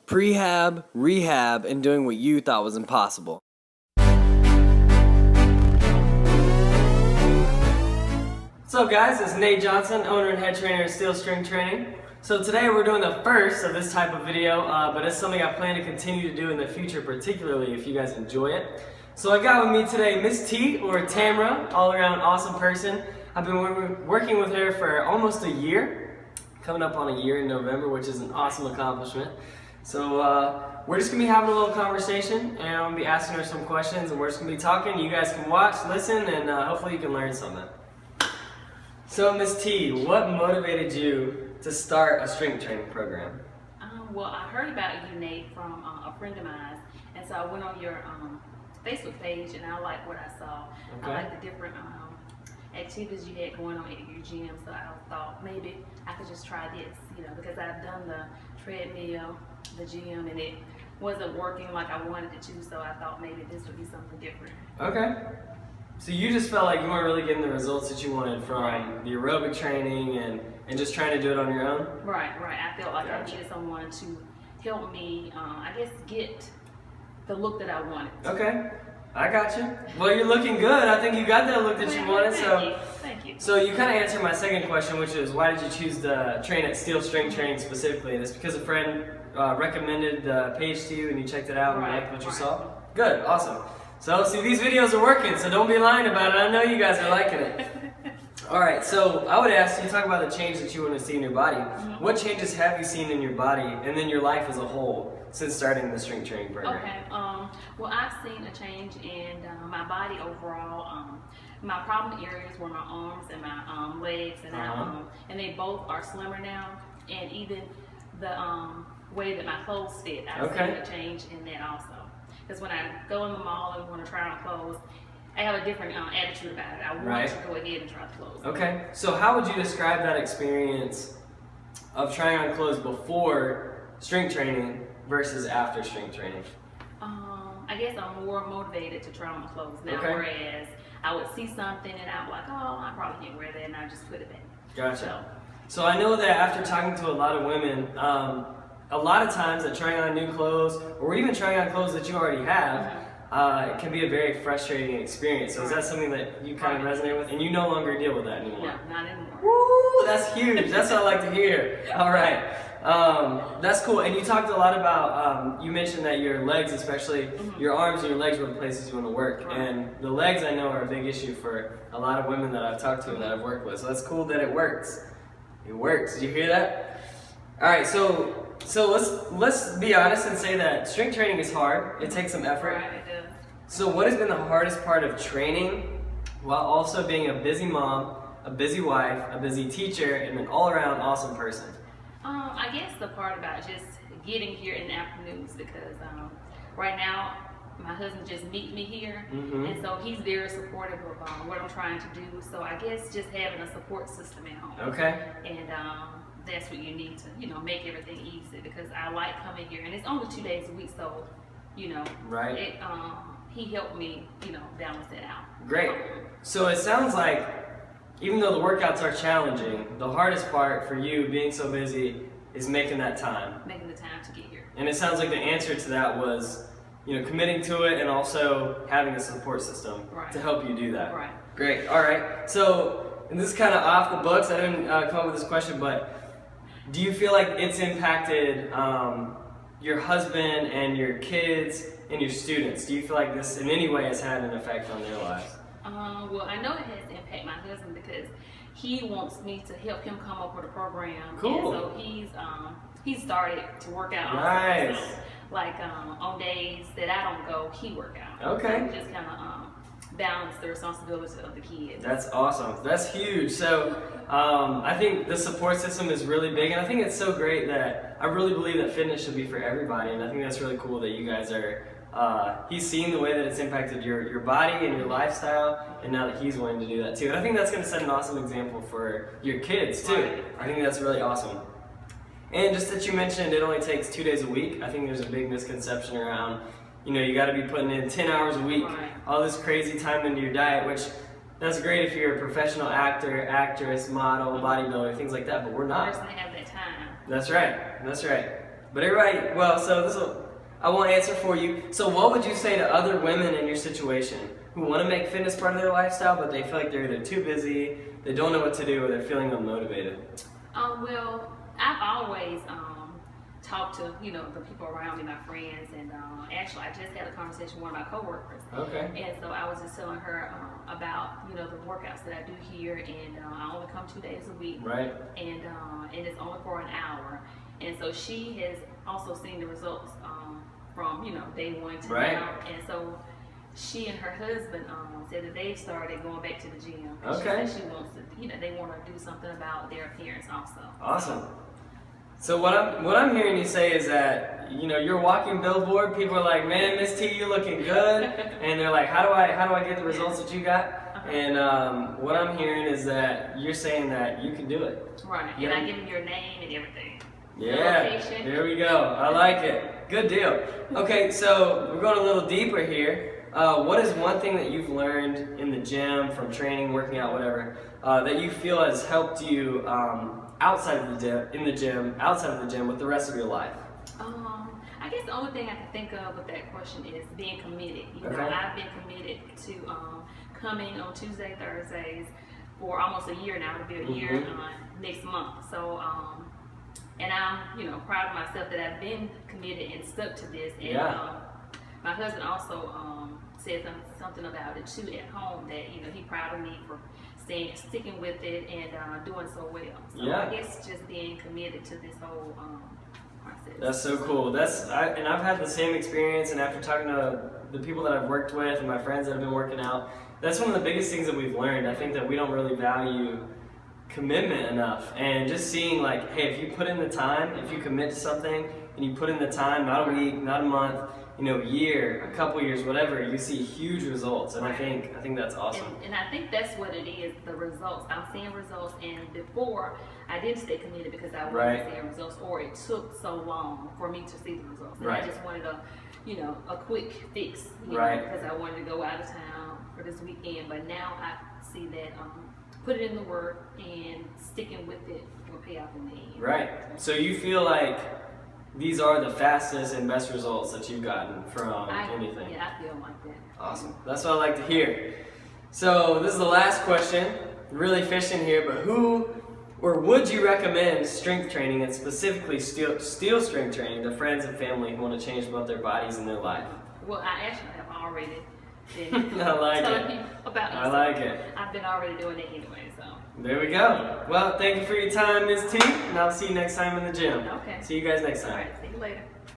prehab, rehab, and doing what you thought was impossible. What's up guys, it's Nate Johnson, owner and head trainer of Steel Strength Training. So today we're doing the first of this type of video, but it's something I plan to continue to do in the future, particularly if you guys enjoy it. So I got with me today Miss T, or Tamera, all around awesome person. I've been working with her for almost a year, coming up on a year in November, which is an awesome accomplishment. So we're just gonna be having a little conversation, and I'm gonna be asking her some questions, and we're just gonna be talking. You guys can watch, listen, and hopefully you can learn something. So Miss T, what motivated you to start a strength training program? Well, I heard about you, Nate, from a friend of mine, and so I went on your Facebook page, and I liked what I saw. Okay. I liked the different activities you had going on at your gym, so I thought maybe I could just try this, because I've done the treadmill, the gym, and it wasn't working like I wanted it to, so I thought maybe this would be something different. Okay. So you just felt like you weren't really getting the results that you wanted from the aerobic training and just trying to do it on your own? Right. I felt like I needed someone to help me, I guess, get the look that I wanted. Okay, I got you. Well, you're looking good. I think you got that look that you wanted. Thank you. So you kind of answered my second question, which is why did you choose to train at Steel Strength Training specifically? And it's because a friend recommended the page to you and you checked it out and you liked what you saw? Good, awesome. So, see, these videos are working, so don't be lying about it. I know you guys are liking it. All right, so I would ask you, talk about the change that you want to see in your body. Mm-hmm. What changes have you seen in your body and then your life as a whole since starting the strength training program? Okay, well, I've seen a change in my body overall. My problem areas were my arms and my legs, and and they both are slimmer now. And even the way that my clothes fit, I've seen a change in that also. Because when I go in the mall and want to try on clothes, I have a different attitude about it. I want to go ahead and try the clothes. Okay, so how would you describe that experience of trying on clothes before strength training versus after strength training? I guess I'm more motivated to try on my clothes now, whereas I would see something and I'm like, oh, I probably can't wear that, and I just put it back. Gotcha. So I know that after talking to a lot of women, a lot of times that trying on new clothes, or even trying on clothes that you already have, it can be a very frustrating experience. So is that something that you kind of resonate with? And you no longer deal with that anymore? No, not anymore. Woo, that's huge. That's what I like to hear. All right. That's cool. And you talked a lot about, you mentioned that your legs, especially your arms and your legs, were the places you want to work. And the legs, I know, are a big issue for a lot of women that I've talked to and that I've worked with. So that's cool that it works. It works. Did you hear that? All right. So let's be honest and say that strength training is hard. It takes some effort. Right, it does. So what has been the hardest part of training while also being a busy mom, a busy wife, a busy teacher, and an all-around awesome person? I guess the part about just getting here in the afternoons, because right now my husband just meet me here, and so he's very supportive of what I'm trying to do. So I guess just having a support system at home. Okay. And that's what you need to, make everything easy, because I like coming here, and it's only 2 days a week, so, right. He helped me, balance that out. Great. So it sounds like, even though the workouts are challenging, the hardest part for you being so busy is making that time. Making the time to get here. And it sounds like the answer to that was, committing to it and also having a support system to help you do that. Right. Great. All right. So, and this is kind of off the books. I didn't come up with this question, but do you feel like it's impacted your husband and your kids and your students? Do you feel like this in any way has had an effect on their lives? Well, I know it has impacted my husband, because he wants me to help him come up with a program. Cool. And so he's started to work out. Nice. Also. So, like on days that I don't go, he work out. Okay. So just kind of balance the responsibility of the kids. That's awesome. That's huge. So I think the support system is really big, and I think it's so great that I really believe that fitness should be for everybody, and I think that's really cool that you guys are he's seen the way that it's impacted your body and your lifestyle, and now that he's willing to do that too. And I think that's going to set an awesome example for your kids too. Right. I think that's really awesome. And just that you mentioned it only takes 2 days a week, I think there's a big misconception around, you got to be putting in 10 hours a week, all this crazy time into your diet, which that's great if you're a professional actor, actress, model, bodybuilder, things like that, but we're not. Of course, they have that time. That's right. That's right. But you're right. Well, so I won't answer for you. So what would you say to other women in your situation who want to make fitness part of their lifestyle, but they feel like they're either too busy, they don't know what to do, or they're feeling unmotivated? Well, I've always talked to, the people around me, my friends, and actually I just had a conversation with one of my coworkers. Okay. And so I was just telling her about, the workouts that I do here, and I only come 2 days a week. Right. And it's only for an hour. And so she has also seen the results from, day one to right. now. And so she and her husband said that they've started going back to the gym. Okay. She said she wants to, they want to do something about their appearance also. Awesome. So what I'm hearing you say is that you're a walking billboard. People are like, man, Miss T, you're looking good, and they're like, how do I get the results that you got? And what I'm hearing is that you're saying that you can do it. Right. And I give them your name and everything. Yeah. There we go. I like it. Good deal. Okay, so we're going a little deeper here. What is one thing that you've learned in the gym, from training, working out, whatever, that you feel has helped you outside of the gym, with the rest of your life? I guess the only thing I can think of with that question is being committed. Okay. I've been committed to coming on Tuesday, Thursdays for almost a year now. It'll be a year next month. So, and I'm, proud of myself that I've been committed and stuck to this. And my husband also said something about it too at home, that he's proud of me for sticking with it and doing so well. So I guess just being committed to this whole process. That's so cool. And I've had the same experience, and after talking to the people that I've worked with and my friends that have been working out, that's one of the biggest things that we've learned. I think that we don't really value commitment enough, and just seeing like, hey, if you put in the time, if you commit to something and you put in the time, not a week, not a month, a year, a couple years, whatever, you see huge results. And I think that's awesome. And I think that's what it is, the results. I'm seeing results, and before I didn't stay committed because I wasn't seeing results, or it took so long for me to see the results. And I just wanted a quick fix, because I wanted to go out of town for this weekend. But now I see that putting in the work and sticking with it will pay off in the end. Right. So you feel like these are the fastest and best results that you've gotten from anything? Yeah, I feel like that. Awesome. That's what I like to hear. So this is the last question. Really fishing here, but who or would you recommend strength training, and specifically steel strength training, to friends and family who want to change both their bodies and their life? Well, I actually have already been I like telling it. people about it. I like it. I've been already doing it anyway, so. There we go. Well, thank you for your time, Ms. T, and I'll see you next time in the gym. Okay. See you guys next time. All right, see you later.